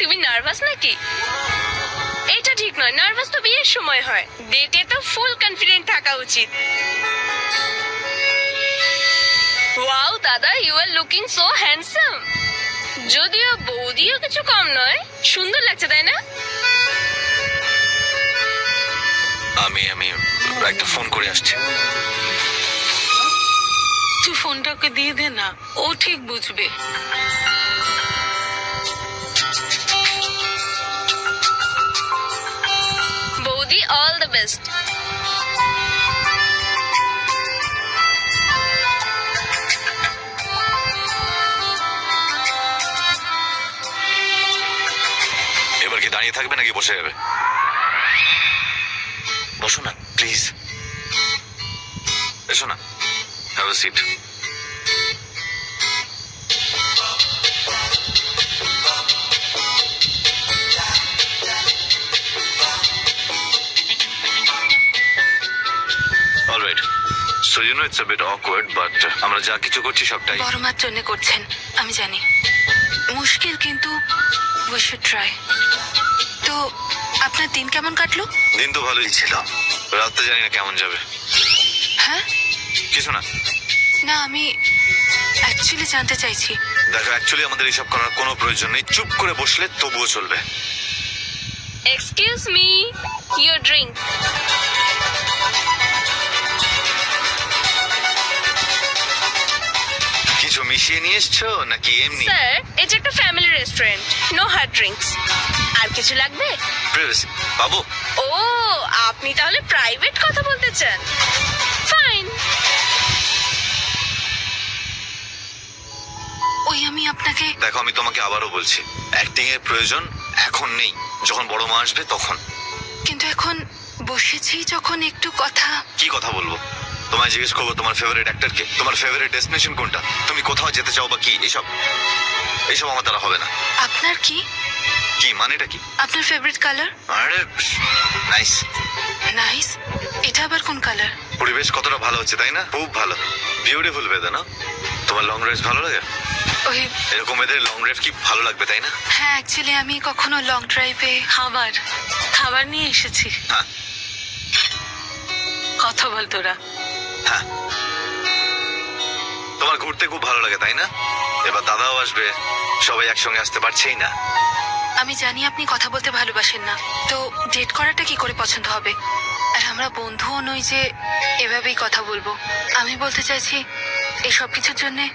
তুমি নার্ভাস নাকি? এটা ঠিক নয়, নার্ভাস তো বিয়ের সময় হয়, ডেটে তো ফুল কনফিডেন্ট থাকা উচিত। ওয়াও দাদা, you are looking so handsome. যদিও বৌদিও কিছু কম নয়, সুন্দর লাগছে তাই না? আমি একটা ফোন করে আসছি। তুই ফোনটা ওকে দিয়ে দে না, ও ঠিক বুঝবে। বৌদি, অল দ্য বেস্ট। এবার কি দাঁড়িয়ে থাকবে নাকি বসে যাবে? বসো না প্লিজ, এসো না, have a seat. Alright, so you know it's a bit awkward, but আমরা যা কিছু করছি সবটাই বড় মার জন্য করছেন আমি জানি, মুশকিল, কিন্তু উই শুড ট্রাই। তো আপনার দিন কেমন কাটলো? দিন তো ভালোই ছিল, রাতে জানি না কেমন যাবে। হ্যাঁ কিছু না। না, আমি অ্যাকচুয়ালি জানতে চাইছি। দেখো, অ্যাকচুয়ালি আমাদের এইসব করার কোনো প্রয়োজন নেই, চুপ করে বসলে তবুও চলবে। Excuse me, your drink. কিছু মিশিয়ে নিয়ে এসছো নাকি এমনি? স্যার, এটা একটা family restaurant, no hard drinks. আর কিছু লাগবে? প্রাইভেসি বাবু। ও, আপনি তাহলে প্রাইভেট কথা বলতে চান? ফাইন। ওই আমি আপনাকে দেখো, আমি তোমাকে আবারও বলছি, অ্যাক্টিং এর প্রয়োজন এখন নেই, যখন বড় মা আসবে তখন। কিন্তু এখন বসেছি যখন, একটু কথা। কি কথা বলবো? তোমায় জিজ্ঞেস করবো তোমার ফেভারিট অ্যাক্টর কে, তোমার ফেভারিট ডেস্টিনেশন কোনটা, তুমি কোথাও যেতে চাও বা কি, এইসব আমার দ্বারা হবে না। আপনার কি কি মানেটা কি? আপনার ফেভারিট কালার? আরে নাইস। নাইস, এটা আবার কোন কালার? পরিবেশ কতটা ভালো হচ্ছে তাই না? খুব ভালো, বিউটিফুল ওয়েদার না? তোমার লং ড্রাইভ ভালো লাগে? ওই এরকম ওয়েদারে লং ড্রাইভ কি ভালো লাগবে তাই না? হ্যাঁ, অ্যাকচুয়ালি আমি কখনো লং ড্রাইভে খাবার নিয়ে এসেছি। হ্যাঁ কথা বল তোরা। হ্যাঁ, তোমার ঘুরতে খুব ভালো লাগে তাই না? এবার দাদাও আসবে, সবাই একসঙ্গে আসতে পারছেই না। আমি জানি আপনি কথা বলতে ভালোবাসেন না, তো ডেট করাটা কি করে পছন্দ হবে? আর আমরা বন্ধুও নই যে এভাবেই কথা বলবো। আমি বলতে চাইছি, এই সব কিছুর জন্যে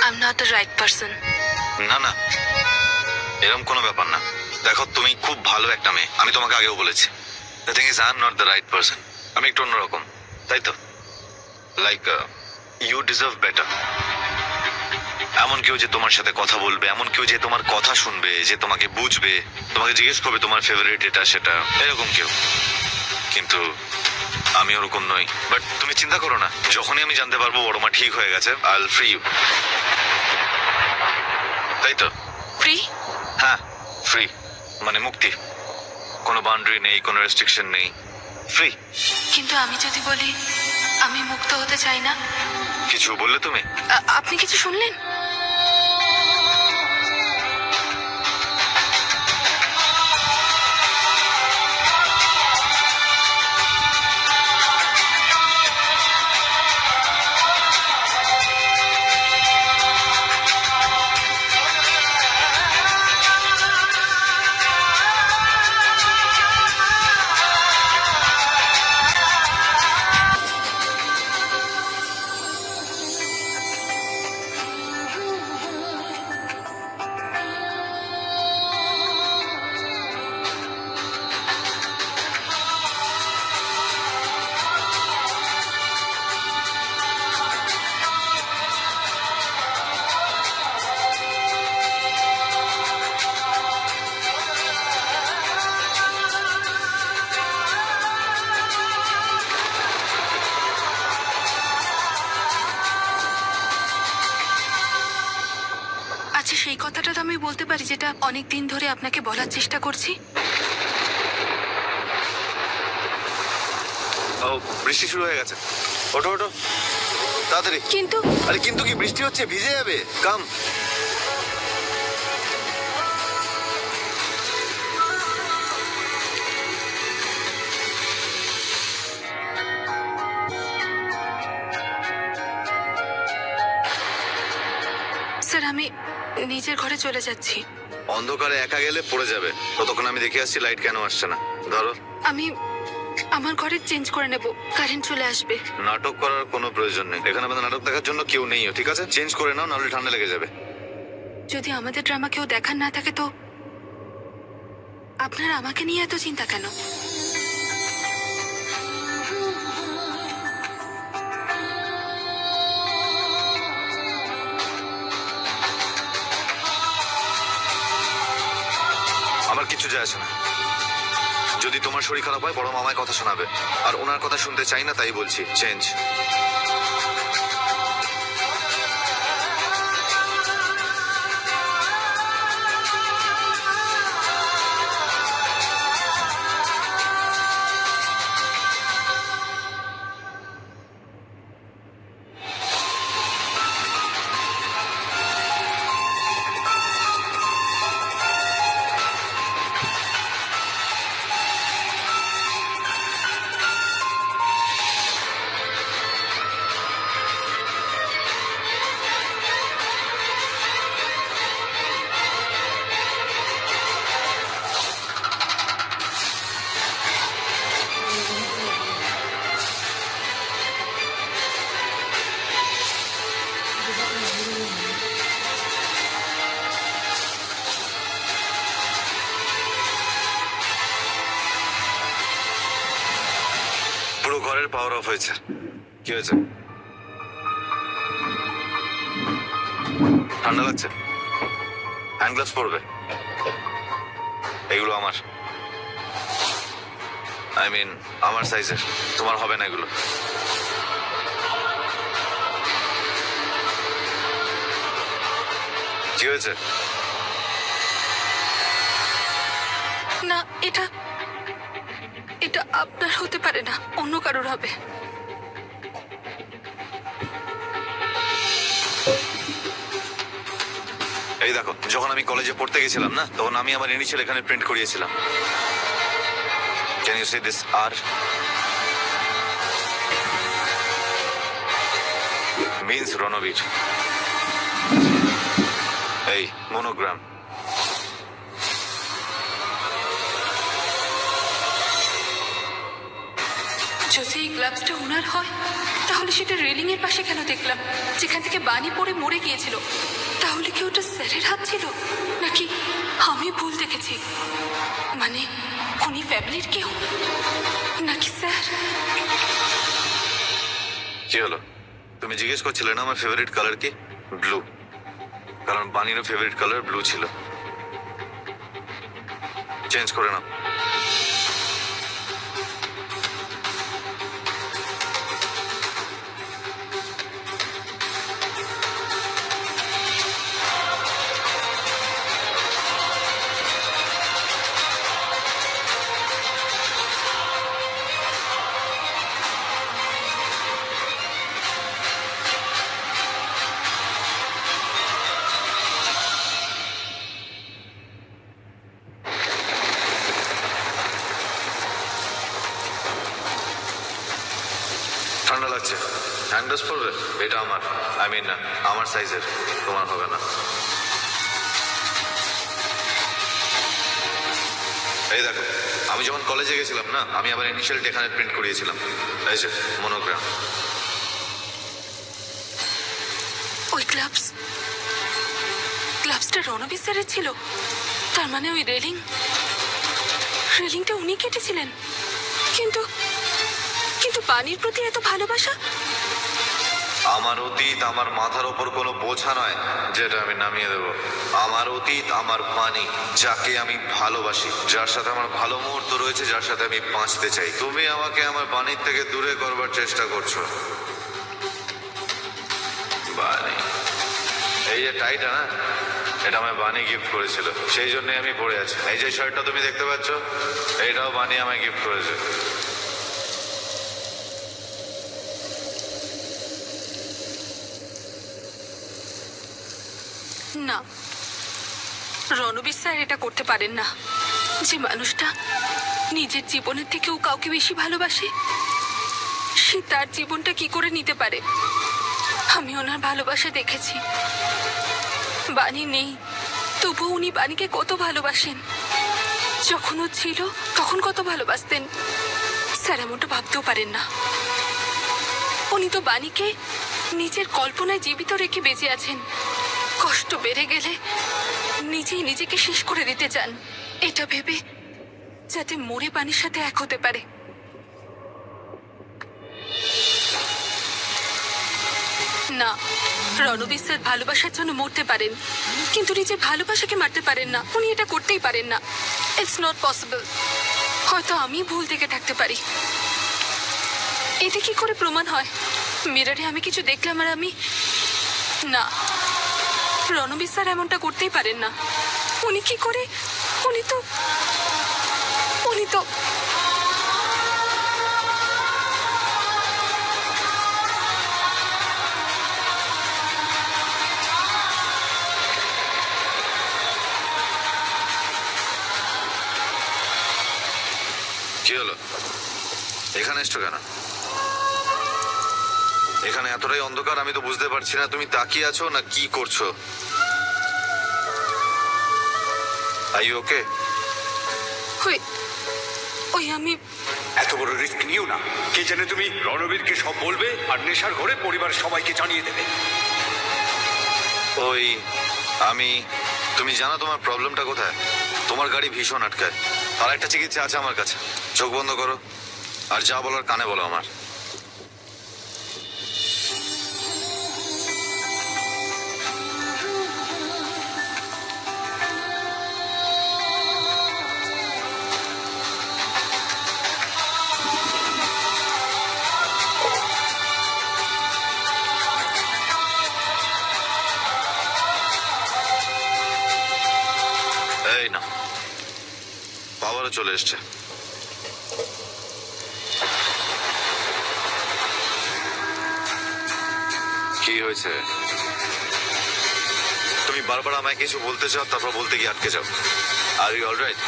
I am not the right person. না না, এরকম কোনো ব্যাপার না। দেখো, তুমি খুব ভালো একটা মেয়ে, আমি তোমাকে আগেও বলেছি। The thing is I am not the right person, আমি একটু অন্যরকম, তাই তো? Like you deserve better. এমন কেউ যে তোমার সাথে কথা বলবে, এমন কেউ যে তোমার কথা শুনবে, যে তোমাকে বুঝবে, তোমাকে জিজ্ঞেস করবে তোমার ফেভারিট এটা সেটা, এরকম কেউ। কিন্তু আমি ওরকম নই। বাট তুমি চিন্তা করো না, যখনই আমি জানতে পারবো বড় মা ঠিক হয়ে গেছে, আই উইল ফ্রি ইউ। তাই তো? ফ্রি? হ্যাঁ, ফ্রি মানে মুক্তি, কোনো বাউন্ডারি নেই, কোনো রেস্ট্রিকশন নেই, ফ্রি। কিন্তু আমি যদি বলি আমি মুক্ত হতে চাই না? কিছু বললে তুমি? আপনি কিছু শুনলেন? আচ্ছা, সেই কথাটা তো আমি বলতে পারি যেটা অনেক দিন ধরে আপনাকে বলার চেষ্টা করছি। ও, বৃষ্টি শুরু হয়ে গেছে, ওঠো ওঠো তাড়াতাড়ি। কিন্তু আরে কিন্তু কি, বৃষ্টি হচ্ছে, ভিজে যাবে। কাম। আমি নিজের ঘরে চলে যাচ্ছি। অন্ধকারে একা গেলে পড়ে যাবে। ততক্ষণ আমি দেখে আসছি লাইট কেন আসছে না। ধরো। আমি আমার ঘরে চেঞ্জ করে নেব, কারেন্ট চলে আসবে। নাটক করার কোনো প্রয়োজন নেই, এখানে আমাদের নাটক দেখার জন্য কেউ নেইও, ঠিক আছে? চেঞ্জ করে নাও, নাহলে ঠান্ডা লেগে যাবে। যদি আমাদের ড্রামা কেউ দেখার না থাকে তো আপনার আমাকে নিয়ে এত চিন্তা কেন? আমার কিছু যায় আসে না। যদি তোমার শরীর খারাপ হয় বড় মামায় কথা শোনাবে, আর ওনার কথা শুনতে চাই না, তাই বলছি চেঞ্জ। পুরো ঘরের পাওয়ার অফ হয়েছে। কি হয়েছে? ঠান্ডা লাগছে? হ্যান্ড গ্লাভস পরবে। এগুলো আমার, আমার সাইজের। তোমার হবে না এগুলো। কি হয়েছে? না, এটা এটা আপনার হতে পারে না, অন্য কারোর হবে। এই দেখো, যখন আমি কলেজে পড়তে গেছিলাম না, তখন আমি আমার ইনিশিয়াল এখানে প্রিন্ট করিয়েছিলাম। Can you see this? R means Ranbir. এই মনোগ্রাম। যদি এই গ্লাভসটা ওনার হয় তাহলে সেটা রেলিং এর পাশে কেন দেখলাম, যেখান থেকে বানি পড়ে মরে গিয়েছিল? তাহলে কি ওটা স্যারের হাত ছিল, নাকি আমি ভুল দেখেছি? মানে উনি ফ্যামিলির কেউ, নাকি স্যার? কি হলো? তুমি জিজ্ঞেস করছিলে না আমার ফেভারিট কালার কি? ব্লু। কারণ বানিরও ফেভারিট কালার ব্লু ছিল। চেঞ্জ করে নাও। ঠান্ডা লাগছে? হ্যান্ড গ্লাভস পরবে। এটা আমার, আমার সাইজের। তোমার হবে না। এই দেখো, আমি যখন কলেজে গেছিলাম না, আমি আবার ইনিশিয়াল এখানে প্রিন্ট করিয়েছিলাম। এই যে মনোগ্রাম। ওই গ্লাভসটা রণবীর স্যারের ছিল। তার মানে ওই রেলিংটা উনি কেটেছিলেন। কিন্তু কিন্তু বাণীর প্রতি এত ভালোবাসা। আমার অতীত আমার মাথার ওপর কোনো বোঝা নয় যেটা আমি নামিয়ে দেব। আমার অতীত আমার বাণী, যাকে আমি ভালোবাসি, যার সাথে আমার ভালো মুহূর্ত রয়েছে, যার সাথে আমি বাঁচতে চাই। তুমি আমাকে আমার বাণীর থেকে দূরে করবার চেষ্টা করছো। বাণী, এই যে টাইটা না, এটা আমায় বাণী গিফট করেছিল, সেই জন্যই আমি পরে আছি। এই যে শার্টটা তুমি দেখতে পাচ্ছ, এইটাও বাণী আমায় গিফট করেছে। না, রণবীর স্যার এটা করতে পারেন না। যে মানুষটা নিজের জীবনের থেকেও কাউকে বেশি ভালোবাসে, সে তার জীবনটা কি করে নিতে পারে? আমি ওনার ভালোবাসা দেখেছি। বাণী নেই, তবু উনি বাণীকে কত ভালোবাসেন। যখন ও ছিল তখন কত ভালোবাসতেন, স্যার এমনটা ভাবতেও পারেন না। উনি তো বাণীকে নিজের কল্পনায় জীবিত রেখে বেঁচে আছেন। কষ্ট বেড়ে গেলে নিজেই নিজেকে শেষ করে দিতে চান, এটা ভেবে যাতে মরে বাণীর সাথে এক হতে পারে। না, রণবীর স্যার ভালোবাসার জন্য মরতে পারেন, কিন্তু নিজের ভালোবাসাকে মারতে পারেন না। উনি এটা করতেই পারেন না। It's not possible. হয়তো আমি ভুল থেকে থাকতে পারি। এতে কি করে প্রমাণ হয়? মিররে আমি কিছু দেখলাম আর আমি না, রণবীর স্যার এমনটা করতেই পারেন না। উনি কি করে? উনি তো কি হলো? এখানে এসছো কেন? এখানে এতটাই অন্ধকার, আমি তো বুঝতে পারছি না তুমি তাকিয়ে আছো না কি করছো। Are you okay? ওই আমি এত বড় রিস্ক নিও না। কে জানে তুমি রণবীরকে সব বলবে আর নেশার ঘরে পরিবার সবাইকে জানিয়ে দেবে। ওই তুমি জানো তোমার প্রবলেমটা কোথায়? তোমার গাড়ি ভীষণ আটকায়। আর একটা চিকিৎসা আছে আমার কাছে। চোখ বন্ধ করো আর যা বলার কানে বলো আমার। এই না, পাওয়ারও চলে এসছে। কি হয়েছে? তুমি বারবার আমায় কিছু বলতে চাও, তারপর বলতে গিয়ে আটকে যাও। Are you alright?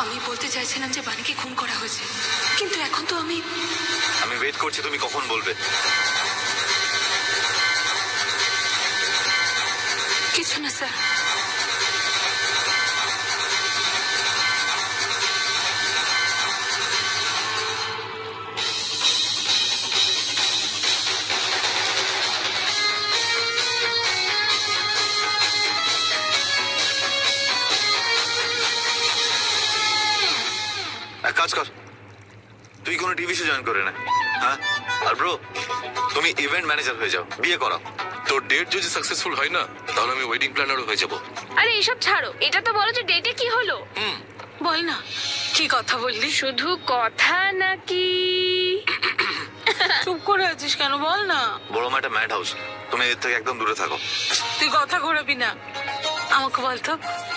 আমি বলতে চাইছিলাম যে বাণীকে খুন করা হয়েছে, কিন্তু এখন তো আমি ওয়েট করছি তুমি কখন বলবে। কিছু না স্যার। এক কাজ কর, তুই কোনো টিভি শো জয়েন করে না। হ্যাঁ, আর ব্রো তুমি ইভেন্ট ম্যানেজার হয়ে যাও, বিয়ে করাও। তোর ডেট যদি সাকসেসফুল হয় না, তাহলে আমি ওয়েডিং প্ল্যানারও হয়ে যাব। আরে এসব ছাড়ো, এটা তো বলো যে ডেটে কি হলো। বল না, কি কথা বললি? শুধু কথা নাকি? চুপ করে আছিস কেন? বল না। বড় মা একটা ম্যাড হাউস, তুমি এর থেকে একদম দূরে থাকো। তুই কথা ঘোরাবি না। আমাকে বলতো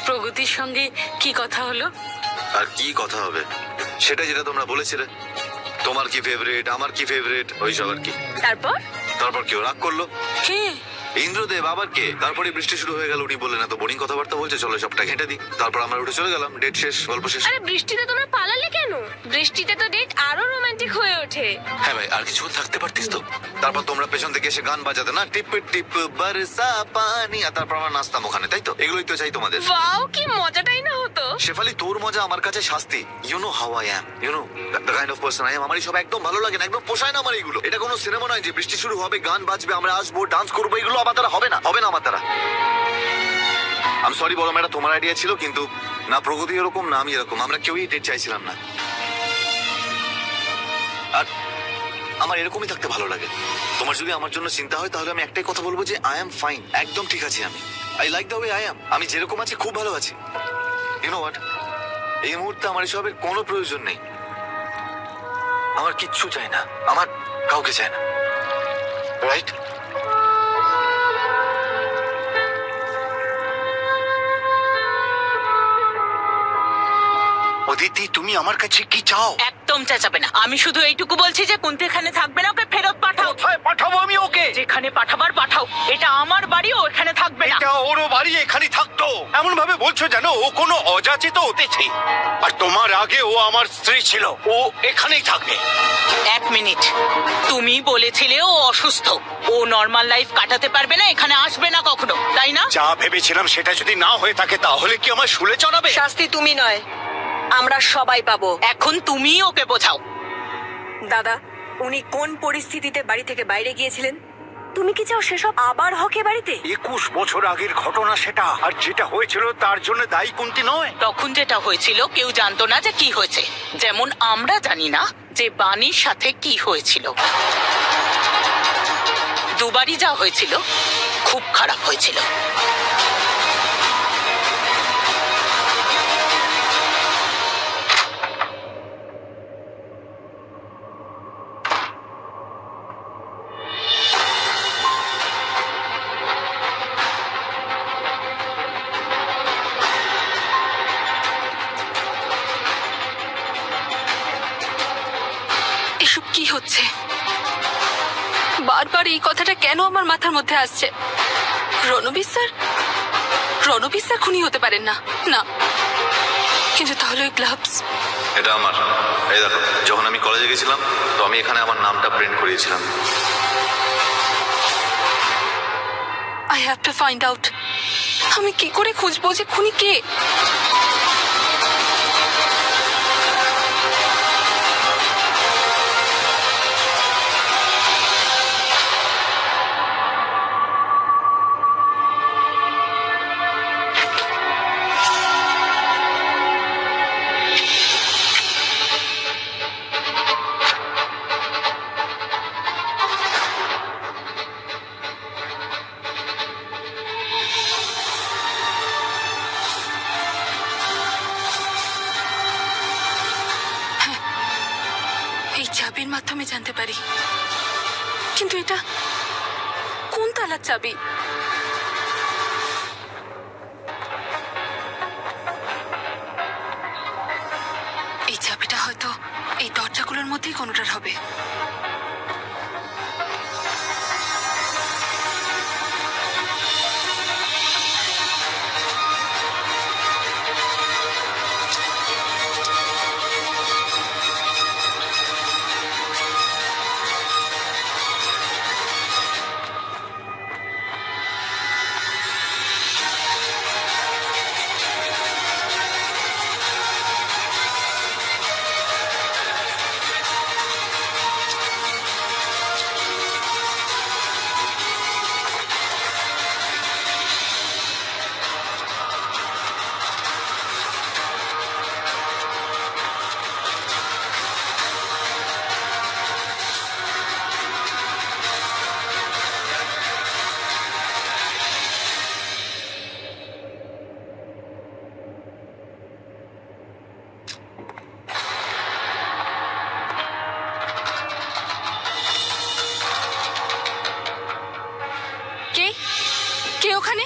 প্রগতির সঙ্গে কি কথা হলো? আর কি কথা হবে? সেটা যেটা তোমরা বলেছিলে, তোমার কি ফেভারিট, আমার কি ফেভারিট, ওইসব আর কি। তারপর কেউ রাগ করলো। কে? ইন্দ্রদেব। আবার কে? তারপরে বৃষ্টি শুরু হয়ে গেল। উনি বললেন এত বোরিং কথাবার্তা বলছে, চলো সবটা ঘেঁটে দিই। তারপর আমরা উঠে চলে গেলাম। ডেট শেষ, গল্প শেষ। আরে বৃষ্টিতে তোমরা পালালে কেন? বৃষ্টিতে তো ডেট আরো রোমান্টিক হয়ে ওঠে। হ্যাঁ ভাই, আর কিছুক্ষণ থাকতে পারতিস তো। তারপর তোমরা পেছন থেকে এসে গান বাজাতে না, টিপ টিপ বরসা পানি, আর তারপর আমরা নাচতাম ওখানে, তাই তো? এগুলোই তো চাই তোমাদের। ওয়াও, কি মজাটাই না হতো। শেফালি, তোর মজা আমার কাছে শাস্তি। You know how I am, you know the kind of person I am. আমার সব একদম ভালো লাগে না, একদম পোষায় না আমার এগুলো। এটা কোনো সিনেমা নয় যে বৃষ্টি শুরু হবে, গান বাজবে, আমরা আসবো, ডান্স করবো। এগুলো আমার দ্বারা হবে না, হবে না আমার দ্বারা। আমি সরি বড় ম্যাডাম, তোমার আইডিয়া ছিল, কিন্তু না প্রগতি এরকম না আমি এরকম, আমরা কেউই ডেট চাইছিলাম না। আর আমার এরকমই থাকতে ভালো লাগে। তোমার যদি আমার জন্য চিন্তা হয়, তাহলে আমি একটাই কথা বলবো যে আই এম ফাইন, একদম ঠিক আছি আমি। I like the way I am. আমি যেরকম আছি খুব ভালো আছি। ইউ নো হোয়াট, এই মুহূর্তে আমার এসবের কোনো প্রয়োজন নেই। আমার কিচ্ছু চাই না, আমার কাউকে চাই না, রাইট? ও অদিতি, তুমি আমার কাছে কি চাও? একদম চেঁচাবে না। আমি শুধু এইটুকু বলছি যে কুন্তি এখানে থাকবে না, ওকে ফেরত পাঠাও। কোথায় পাঠাবো আমি ওকে? যেখানে পাঠাবার পাঠাও। এটা আমার বাড়ি, ও এখানে থাকবে না। এটা ওরও বাড়ি, এখানে থাকতো। এমন ভাবে বলছো যেন ও কোনো অযাচিত অতিথি। আর তোমার আগে ও আমার স্ত্রী ছিল, ও এখানেই থাকবে। এক মিনিট, তুমি বলেছিলে ও অসুস্থ, ও নর্মাল লাইফ কাটাতে পারবে না, এখানে আসবে না কখনো, তাই না? যা ভেবেছিলাম সেটা যদি না হয়ে থাকে তাহলে কি আমার শুলে চড়াবে? শাস্তি তুমি নয়, আমরা সবাই পাবো। এখন তুমি ওকে বোঝাও। দাদা, উনি কোন পরিস্থিতিতে বাড়ি থেকে বাইরে গিয়েছিলেন? তুমি কি চাও সেসব আবার হকে বাড়িতে? 21 বছর আগের ঘটনা সেটা, আর যেটা হয়েছিল তার জন্য দায়ী কুন্তি নয়। তখন যেটা হয়েছিল কেউ জানতো না যে কি হয়েছে, যেমন আমরা জানি না যে বাণীর সাথে কি হয়েছিল। দুবারই যা হয়েছিল খুব খারাপ হয়েছিল। এসব কি হচ্ছে? বারবার এই কথাটা কেন আমার মাথার মধ্যে আসছে? রণবীর স্যার, রণবীর স্যার খুনি হতে পারেন না। না, কিন্তু তাহলে ওই গ্লাভস। এটা আমার। এই দেখো, যখন আমি কলেজে গেছিলাম তো আমি এখানে আমার নামটা প্রিন্ট করিয়েছিলাম। I have to find out. আমি কি করে খুঁজবো যে খুনি কে? এই চাবির মাধ্যমে জানতে পারি, কিন্তু এটা কোন তালার চাবি? এই চাবিটা হয়তো এই দরজাগুলোর মধ্যেই কোনোটার হবে। কে কে ওখানে?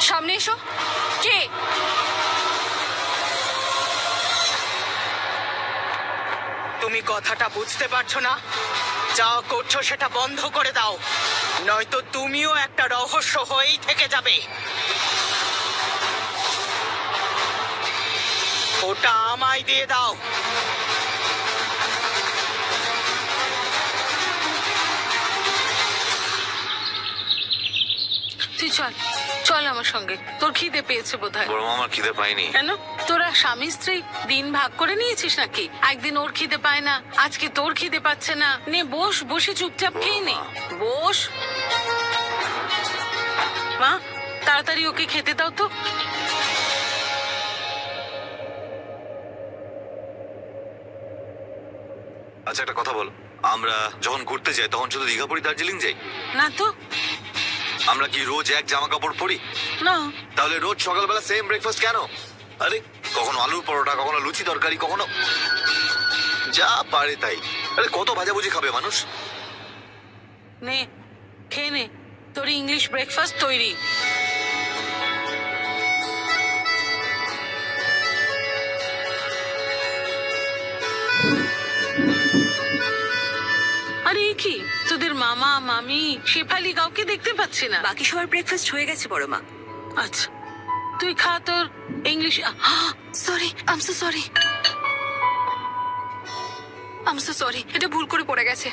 সামনে এসো। কে? তুমি কথাটা বুঝতে পারছো না? যা করছো সেটা বন্ধ করে দাও, নয়তো তুমিও একটা রহস্য হয়েই থেকে যাবে। ওটা আমায় দিয়ে দাও। তুই চল, চল আমার সঙ্গে। তোর খিদে পেয়েছে বোধহয়। বড় মামার খিদে পাইনি। কেন? তোরা স্বামী স্ত্রী দিন ভাগ করে নিয়েছিস নাকি? একদিন ওর খিদে পায় না, আজকে তোর খিদে পাচ্ছে না। নে বস, বসে চুপচাপ খেয়ে নে। বস। মা, তাড়াতাড়ি ওকে খেতে দাও তো। আচ্ছা, একটা কথা বল, আমরা যখন ঘুরতে যাই তখন শুধু দীঘা পড়ি, দার্জিলিং যাই? না তো। আমরা কি রোজ এক জামা কাপড় পরি? না। তাহলে রোজ সকালবেলা সেম ব্রেকফাস্ট কেন? আরে কখনো আলুর পরোটা, কখনো লুচি তরকারি, কখনো যা পারে তাই। আরে কত ভাজাভুজি খাবে মানুষ? নে খেয়ে নে, তোর ইংলিশ ব্রেকফাস্ট তৈরি। আরে এ কি, তোদের মামা মামি শেফালি কাউকে দেখতে পাচ্ছি না। বাকি সবার ব্রেকফাস্ট হয়ে গেছে বড় মা। আচ্ছা তুই খা তোর ইংলিশ। সরি, আম সো সরি, আম সো সরি, এটা ভুল করে পড়ে গেছে।